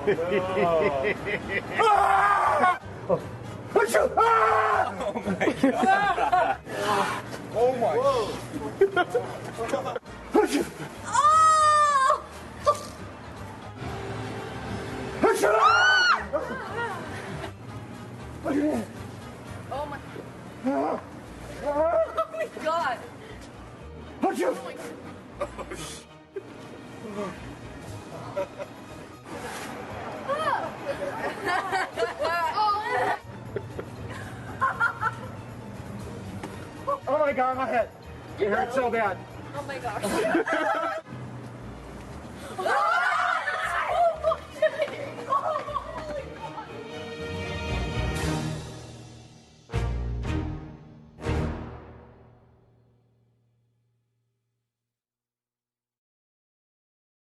Oh my. Oh my. Oh my god. Oh my god, my head. It hurts so bad. Oh my gosh.